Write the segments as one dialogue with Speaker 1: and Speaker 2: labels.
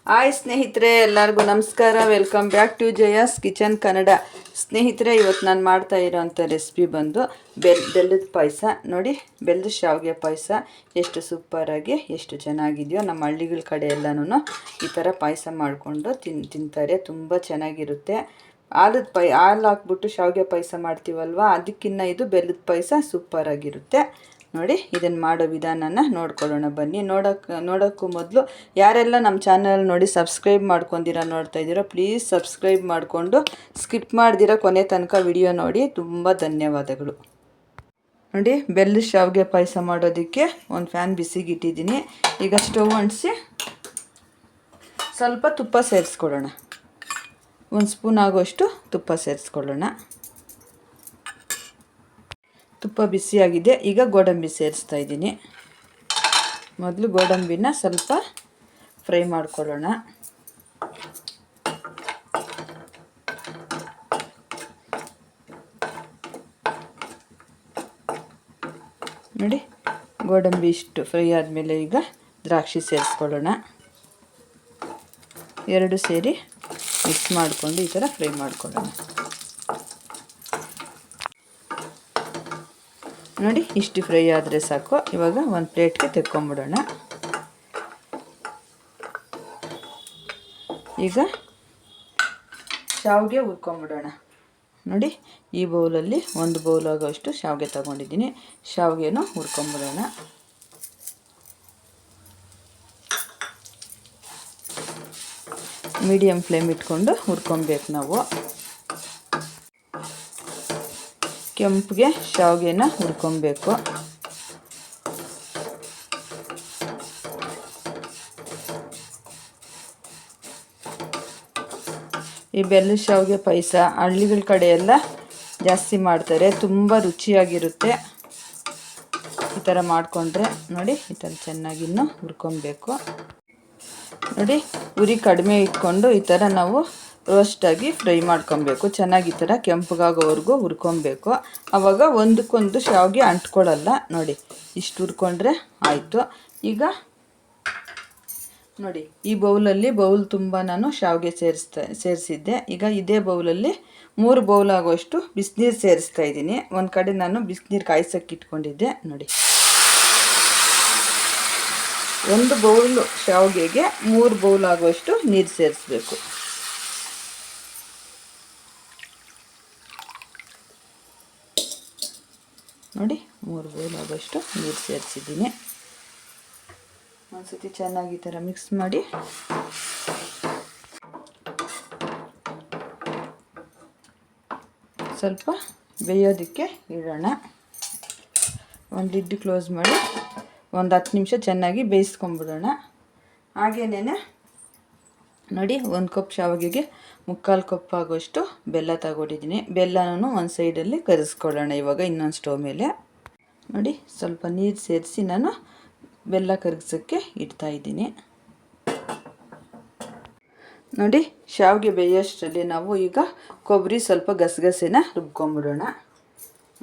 Speaker 1: Hi ಸ್ನೇಹಿತರೆ, ಎಲ್ಲರಿಗೂ ನಮಸ್ಕಾರ. Welcome back to Jaya's kitchen Kannada. ಸ್ನೇಹಿತರೆ, ಇವತ್ತು ನಾನು ಮಾಡ್ತಾ ಇರೋಂಥ ರೆಸಿಪಿ ಬಂದು ಬೆಲ್ಲದ ಪಾಯಸ. ನೋಡಿ, ಬೆಲ್ಲದ ಶಾವಿಗೆ ಪಾಯಸ ಎಷ್ಟು ಸೂಪರಾಗಿ ಎಷ್ಟು ಚೆನ್ನಾಗಿದೆಯೋ. ನಮ್ಮ ಹಳ್ಳಿಗಳ ಕಡೆ ಎಲ್ಲನೂ ಈ ಥರ ಪಾಯಸ ಮಾಡಿಕೊಂಡು ತಿಂತಾರೆ. ತುಂಬ ಚೆನ್ನಾಗಿರುತ್ತೆ. ಹಾಲು ಹಾಕ್ಬಿಟ್ಟು ಶಾವಿಗೆ ಪಾಯಸ ಮಾಡ್ತೀವಲ್ವ, ಅದಕ್ಕಿಂತ ಇದು ಬೆಲ್ಲದ ಪಾಯಸ ಸೂಪರಾಗಿರುತ್ತೆ. ನೋಡಿ, ಇದನ್ನು ಮಾಡೋ ವಿಧಾನನ ನೋಡ್ಕೊಳ್ಳೋಣ ಬನ್ನಿ. ನೋಡೋಕ್ಕೂ ಮೊದಲು ಯಾರೆಲ್ಲ ನಮ್ಮ ಚಾನಲ್ ನೋಡಿ ಸಬ್ಸ್ಕ್ರೈಬ್ ಮಾಡ್ಕೊಂಡಿರೋ ನೋಡ್ತಾ ಇದ್ದೀರೋ, ಪ್ಲೀಸ್ ಸಬ್ಸ್ಕ್ರೈಬ್ ಮಾಡಿಕೊಂಡು ಸ್ಕಿಪ್ ಮಾಡ್ದಿರೋ ಕೊನೆ ತನಕ ವಿಡಿಯೋ ನೋಡಿ. ತುಂಬ ಧನ್ಯವಾದಗಳು. ನೋಡಿ, ಬೆಲ್ಲದ ಶಾವಿಗೆ ಪಾಯಸ ಮಾಡೋದಕ್ಕೆ ಒಂದು ಫ್ಯಾನ್ ಬಿಸಿಗೆ ಇಟ್ಟಿದ್ದೀನಿ. ಈಗ ಸ್ಟವ್ ಅಂಟಿಸಿ ಸ್ವಲ್ಪ ತುಪ್ಪ ಸೇರಿಸ್ಕೊಳ್ಳೋಣ. 1 ಸ್ಪೂನ್ ಆಗೋಷ್ಟು ತುಪ್ಪ ಸೇರಿಸ್ಕೊಳ್ಳೋಣ. ತುಪ್ಪ ಬಿಸಿಯಾಗಿದೆ. ಈಗ ಗೋಡಂಬಿ ಸೇರಿಸ್ತಾ ಇದ್ದೀನಿ. ಮೊದಲು ಗೋಡಂಬಿನ ಸ್ವಲ್ಪ ಫ್ರೈ ಮಾಡ್ಕೊಳ್ಳೋಣ. ನೋಡಿ, ಗೋಡಂಬಿ ಇಷ್ಟು ಫ್ರೈ ಆದಮೇಲೆ ಈಗ ದ್ರಾಕ್ಷಿ ಸೇರಿಸ್ಕೊಳ್ಳೋಣ. 2 ಸೇರಿ ಮಿಕ್ಸ್ ಮಾಡಿಕೊಂಡು ಈ ಥರ ಫ್ರೈ ಮಾಡ್ಕೊಳ್ಳೋಣ. ನೋಡಿ, ಇಷ್ಟು ಫ್ರೈ ಆದರೆ ಸಾಕು. ಇವಾಗ ಒಂದು ಪ್ಲೇಟ್ಗೆ ತೆಕ್ಕೊಂಬಿಡೋಣ. ಈಗ ಶಾವಿಗೆ ಹುರ್ಕೊಂಬಿಡೋಣ. ನೋಡಿ, ಈ ಬೌಲಲ್ಲಿ 1 ಬೌಲ್ ಆಗೋಷ್ಟು ಶಾವಿಗೆ ತಗೊಂಡಿದ್ದೀನಿ. ಶಾವಿಗೆನೂ ಹುರ್ಕೊಂಬಿಡೋಣ. ಮೀಡಿಯಮ್ ಫ್ಲೇಮ್ ಇಟ್ಕೊಂಡು ಹುರ್ಕೊಬೇಕು ನಾವು. ಕೆಂಪಿಗೆ ಶಾವಿಗೆನ ಹುರ್ಕೊಬೇಕು. ಈ ಬೆಲ್ಲದ ಶಾವಿಗೆ ಪಾಯಸ ಹಳ್ಳಿಗಳ ಕಡೆ ಎಲ್ಲ ಜಾಸ್ತಿ ಮಾಡ್ತಾರೆ. ತುಂಬ ರುಚಿಯಾಗಿರುತ್ತೆ. ಈ ಥರ ಮಾಡಿಕೊಂಡ್ರೆ ನೋಡಿ, ಈ ಥರ ಚೆನ್ನಾಗಿ ಇನ್ನೂ ಹುರ್ಕೊಬೇಕು. ನೋಡಿ, ಉರಿ ಕಡಿಮೆ ಇಟ್ಕೊಂಡು ಈ ಥರ ನಾವು ರೋಸ್ಟಾಗಿ ಫ್ರೈ ಮಾಡ್ಕೊಬೇಕು. ಚೆನ್ನಾಗಿ ಈ ಥರ ಕೆಂಪಗಾಗೋವರೆಗೂ ಹುರ್ಕೊಬೇಕು. ಆವಾಗ ಒಂದಕ್ಕೊಂದು ಶಾವಿಗೆ ಅಂಟ್ಕೊಳ್ಳಲ್ಲ. ನೋಡಿ, ಇಷ್ಟು ಹುರ್ಕೊಂಡ್ರೆ ಆಯಿತು. ಈಗ ನೋಡಿ, ಈ ಬೌಲ್ ತುಂಬ ನಾನು ಶಾವಿಗೆ ಸೇರಿಸಿದ್ದೆ. ಈಗ ಇದೇ ಬೌಲಲ್ಲಿ 3 ಬೌಲ್ ಆಗೋಷ್ಟು ಬಿಸಿನೀರು ಸೇರಿಸ್ತಾ ಇದ್ದೀನಿ. ಒಂದು ಕಡೆ ನಾನು ಬಿಸಿನೀರು ಕಾಯ್ಸೋಕ್ಕೆ ಇಟ್ಕೊಂಡಿದ್ದೆ. ನೋಡಿ, 1 ಬೌಲ್ ಶಾವಿಗೆಗೆ 3 ಬೌಲ್ ಆಗೋಷ್ಟು ನೀರು ಸೇರಿಸ್ಬೇಕು. ನೋಡಿ, 3 ಬೌಲ್ ಆಗೋಷ್ಟು ನೀರು ಸೇರಿಸಿದ್ದೀನಿ. ಒಂದ್ಸತಿ ಚೆನ್ನಾಗಿ ಈ ಥರ ಮಿಕ್ಸ್ ಮಾಡಿ ಸ್ವಲ್ಪ ಬೇಯೋದಕ್ಕೆ ಇಡೋಣ. ಒಂದು ಲಿಡ್ ಕ್ಲೋಸ್ ಮಾಡಿ ಒಂದು 10 ನಿಮಿಷ ಚೆನ್ನಾಗಿ ಬೇಯಿಸ್ಕೊಂಬಿಡೋಣ. ಹಾಗೇನೇ ನೋಡಿ, 1 ಕಪ್ ಶಾವಿಗೆಗೆ 3/4 ಕಪ್ ಆಗೋಷ್ಟು ಬೆಲ್ಲ ತಗೊಂಡಿದ್ದೀನಿ. ಬೆಲ್ಲನೂ ಒಂದು ಸೈಡಲ್ಲಿ ಕರಿಸ್ಕೊಳ್ಳೋಣ. ಇವಾಗ ಇನ್ನೊಂದು ಸ್ಟವ್ ಮೇಲೆ ನೋಡಿ, ಸ್ವಲ್ಪ ನೀರು ಸೇರಿಸಿ ನಾನು ಬೆಲ್ಲ ಕರಗಿಸೋಕ್ಕೆ ಇಡ್ತಾಯಿದ್ದೀನಿ. ನೋಡಿ, ಶಾವಿಗೆ ಬೇಯೋಷ್ಟರಲ್ಲಿ ನಾವು ಈಗ ಕೊಬ್ಬರಿ ಸ್ವಲ್ಪ ಗಸಗಸೆನ ರುಬ್ಕೊಂಬಿಡೋಣ.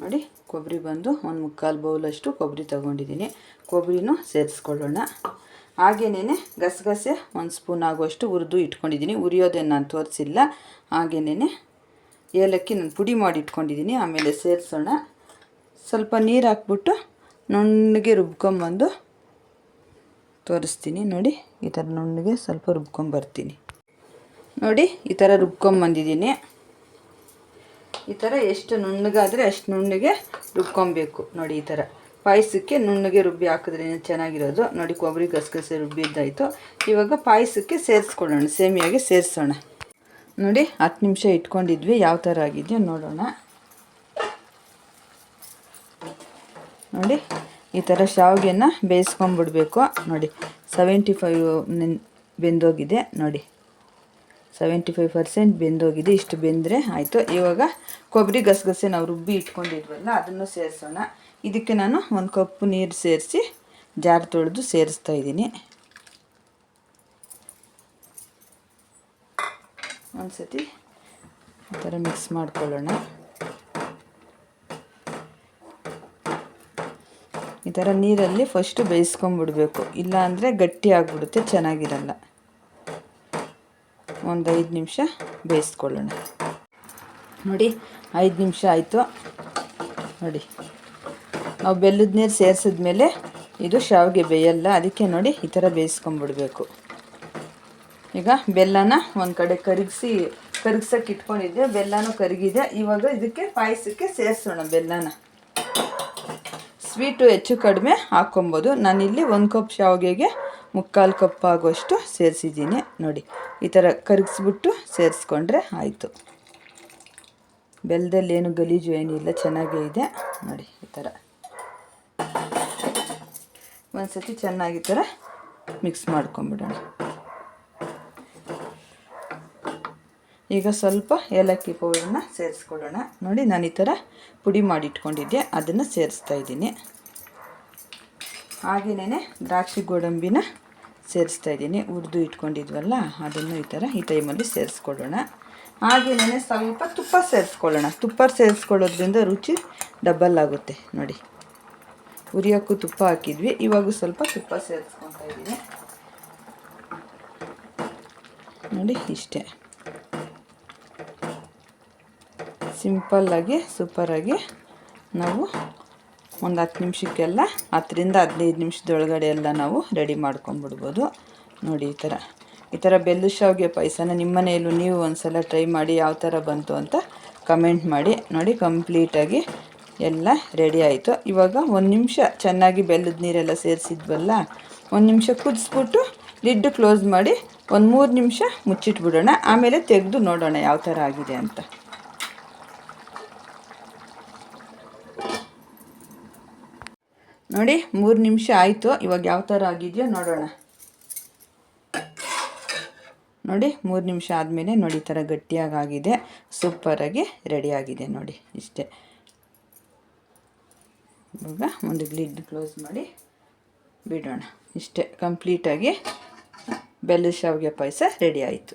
Speaker 1: ನೋಡಿ, ಕೊಬ್ಬರಿ ಬಂದು 1 3/4 ಬೌಲಷ್ಟು ಕೊಬ್ಬರಿ ತಗೊಂಡಿದ್ದೀನಿ. ಕೊಬ್ಬರಿನೂ ಸೇರಿಸ್ಕೊಳ್ಳೋಣ. ಹಾಗೇನೇ ಗಸಗಸೆ 1 ಸ್ಪೂನ್ ಆಗುವಷ್ಟು ಹುರಿದು ಇಟ್ಕೊಂಡಿದ್ದೀನಿ. ಹುರಿಯೋದೇನು ನಾನು ತೋರಿಸಿಲ್ಲ. ಹಾಗೇನೇ ಏಲಕ್ಕಿ ನಾನು ಪುಡಿ ಮಾಡಿ ಇಟ್ಕೊಂಡಿದ್ದೀನಿ. ಆಮೇಲೆ ಸೇರಿಸೋಣ. ಸ್ವಲ್ಪ ನೀರು ಹಾಕ್ಬಿಟ್ಟು ನುಣ್ಣಗೆ ರುಬ್ಕೊಂಬಂದು ತೋರಿಸ್ತೀನಿ. ನೋಡಿ, ಈ ಥರ ನುಣ್ಣಗೆ ಸ್ವಲ್ಪ ರುಬ್ಕೊಂಬರ್ತೀನಿ. ನೋಡಿ, ಈ ಥರ ರುಬ್ಕೊಂಬಂದಿದ್ದೀನಿ. ಈ ಥರ ಎಷ್ಟು ನುಣ್ಣಗಾದರೆ ಅಷ್ಟು ನುಣ್ಣಗೆ ರುಬ್ಕೊಬೇಕು. ನೋಡಿ, ಈ ಥರ ಪಾಯಸಕ್ಕೆ ನುಣ್ಣಗೆ ರುಬ್ಬಿ ಹಾಕಿದ್ರೆ ಚೆನ್ನಾಗಿರೋದು. ನೋಡಿ, ಕೊಬ್ಬರಿ ಗಸಗಸೆ ರುಬ್ಬಿದ್ದಾಯಿತು. ಇವಾಗ ಪಾಯಸಕ್ಕೆ ಸೇರಿಸ್ಕೊಳ್ಳೋಣ. ಸೇಮಿಯಾಗೆ ಸೇರಿಸೋಣ. ನೋಡಿ, 10 ನಿಮಿಷ ಇಟ್ಕೊಂಡಿದ್ವಿ. ಯಾವ ಥರ ಆಗಿದೆಯೋ ನೋಡೋಣ. ನೋಡಿ, ಈ ಥರ ಶಾವಿಗೆನ ಬೇಯಿಸ್ಕೊಂಬಿಡ್ಬೇಕು. ನೋಡಿ, 75 ಬೆಂದೋಗಿದೆ. ನೋಡಿ, 75% ಬೆಂದೋಗಿದೆ. ಇಷ್ಟು ಬೆಂದರೆ ಆಯಿತು. ಇವಾಗ ಕೊಬ್ಬರಿ ಗಸಗಸೆ ನಾವು ರುಬ್ಬಿ ಇಟ್ಕೊಂಡಿದ್ವಲ್ಲ, ಅದನ್ನು ಸೇರಿಸೋಣ. ಇದಕ್ಕೆ ನಾನು 1 ಕಪ್ ನೀರು ಸೇರಿಸಿ ಜಾರ್ ತೊಳೆದು ಸೇರಿಸ್ತಾ ಇದ್ದೀನಿ. ಒಂದು ಸತಿ ಈ ಥರ ಮಿಕ್ಸ್ ಮಾಡ್ಕೊಳ್ಳೋಣ. ಈ ಥರ ನೀರಲ್ಲಿ ಫಸ್ಟು ಬೇಯಿಸ್ಕೊಂಬಿಡ್ಬೇಕು. ಇಲ್ಲ ಅಂದರೆ ಗಟ್ಟಿ ಆಗಿಬಿಡುತ್ತೆ, ಚೆನ್ನಾಗಿರಲ್ಲ. ಒಂದು 5 ನಿಮಿಷ ಬೇಯಿಸ್ಕೊಳ್ಳೋಣ. ನೋಡಿ 5 ನಿಮಿಷ ಆಯಿತು. ನೋಡಿ ನಾವು ಬೆಲ್ಲದ ನೀರು ಸೇರಿಸಿದ್ಮೇಲೆ ಇದು ಶಾವಿಗೆ ಬೇಯಲ್ಲ, ಅದಕ್ಕೆ ನೋಡಿ ಈ ಥರ ಬೇಯಿಸ್ಕೊಂಬಿಡ್ಬೇಕು. ಈಗ ಬೆಲ್ಲನ ಒಂದು ಕಡೆ ಕರಗಿಸೋಕೆ ಇಟ್ಕೊಂಡಿದ್ದೆ, ಬೆಲ್ಲನೂ ಕರಗಿದೆ. ಇವಾಗ ಇದಕ್ಕೆ ಪಾಯಸಕ್ಕೆ ಸೇರಿಸೋಣ ಬೆಲ್ಲನ. ಸ್ವೀಟು ಹೆಚ್ಚು ಕಡಿಮೆ ಹಾಕ್ಕೊಬೋದು. ನಾನಿಲ್ಲಿ 1 ಕಪ್ ಶಾವಿಗೆಗೆ 3/4 ಕಪ್ ಆಗುವಷ್ಟು ಸೇರಿಸಿದ್ದೀನಿ. ನೋಡಿ ಈ ಥರ ಕರಗಿಸ್ಬಿಟ್ಟು ಸೇರಿಸ್ಕೊಂಡ್ರೆ ಆಯಿತು. ಬೆಲ್ಲದಲ್ಲಿ ಏನು ಗಲೀಜು ಏನಿಲ್ಲ, ಚೆನ್ನಾಗೇ ಇದೆ. ನೋಡಿ ಈ ಥರ ಒಂದು ಸತಿ ಚೆನ್ನಾಗಿ ಈ ಥರ ಮಿಕ್ಸ್ ಮಾಡ್ಕೊಂಬಿಡೋಣ. ಈಗ ಸ್ವಲ್ಪ ಏಲಕ್ಕಿ ಪೌಡರ್ನ ಸೇರಿಸ್ಕೊಳ್ಳೋಣ. ನೋಡಿ ನಾನು ಈ ಥರ ಪುಡಿ ಮಾಡಿಟ್ಕೊಂಡಿದ್ದೆ, ಅದನ್ನು ಸೇರಿಸ್ತಾ ಇದ್ದೀನಿ. ಹಾಗೆಯೇ ದ್ರಾಕ್ಷಿ ಗೋಡಂಬಿನ ಸೇರಿಸ್ತಾ ಇದ್ದೀನಿ, ಹುರಿದು ಇಟ್ಕೊಂಡಿದ್ವಲ್ಲ ಅದನ್ನು ಈ ಟೈಮಲ್ಲಿ ಸೇರಿಸ್ಕೊಳ್ಳೋಣ. ಹಾಗೆಯೇ ಸ್ವಲ್ಪ ತುಪ್ಪ ಸೇರಿಸ್ಕೊಳ್ಳೋಣ. ತುಪ್ಪ ಸೇರಿಸ್ಕೊಳ್ಳೋದ್ರಿಂದ ರುಚಿ ಡಬಲ್ ಆಗುತ್ತೆ. ನೋಡಿ ಹುರಿಯೋಕ್ಕೂ ತುಪ್ಪ ಹಾಕಿದ್ವಿ, ಇವಾಗ ಸ್ವಲ್ಪ ತುಪ್ಪ ಸೇರಿಸ್ಕೊತಾ ಇದ್ದೀನಿ. ನೋಡಿ ಇಷ್ಟೇ, ಸಿಂಪಲ್ಲಾಗಿ ಸೂಪರಾಗಿ ನಾವು ಒಂದು 10 ನಿಮಿಷಕ್ಕೆಲ್ಲ 10ರಿಂದ 15 ನಿಮಿಷದೊಳಗಡೆ ಎಲ್ಲ ನಾವು ರೆಡಿ ಮಾಡ್ಕೊಂಬಿಡ್ಬೋದು. ನೋಡಿ ಈ ಥರ ಬೆಲ್ಲದ ಶಾವಿಗೆ ಪಾಯಸನ ನಿಮ್ಮ ಮನೆಯಲ್ಲೂ ನೀವು ಒಂದು ಸಲ ಟ್ರೈ ಮಾಡಿ ಯಾವ ಥರ ಬಂತು ಅಂತ ಕಮೆಂಟ್ ಮಾಡಿ. ನೋಡಿ ಕಂಪ್ಲೀಟಾಗಿ ಎಲ್ಲ ರೆಡಿ ಆಯಿತು. ಇವಾಗ 1 ನಿಮಿಷ ಚೆನ್ನಾಗಿ ಬೆಲ್ಲದ ನೀರೆಲ್ಲ ಸೇರಿಸಿದ್ವಲ್ಲ, 1 ನಿಮಿಷ ಕುದಿಸ್ಬಿಟ್ಟು ಲಿಡ್ ಕ್ಲೋಸ್ ಮಾಡಿ ಒಂದು 3 ನಿಮಿಷ ಮುಚ್ಚಿಟ್ಬಿಡೋಣ. ಆಮೇಲೆ ತೆಗೆದು ನೋಡೋಣ ಯಾವ ಥರ ಆಗಿದೆ ಅಂತ. ನೋಡಿ 3 ನಿಮಿಷ ಆಯಿತು. ಇವಾಗ ಯಾವ ಥರ ಆಗಿದೆಯೋ ನೋಡೋಣ. ನೋಡಿ 3 ನಿಮಿಷ ಆದಮೇಲೆ ನೋಡಿ ಈ ಥರ ಗಟ್ಟಿಯಾಗಿ ಆಗಿದೆ, ಸೂಪರಾಗಿ ರೆಡಿಯಾಗಿದೆ. ನೋಡಿ ಇಷ್ಟೇ. ಇವಾಗ ಒಂದು ಲಿಡ್ ಕ್ಲೋಸ್ ಮಾಡಿ ಬಿಡೋಣ. ಇಷ್ಟೇ, ಕಂಪ್ಲೀಟಾಗಿ ಬೆಲ್ಲದ ಶಾವಿಗೆ ಪಾಯಸ ರೆಡಿ ಆಯಿತು.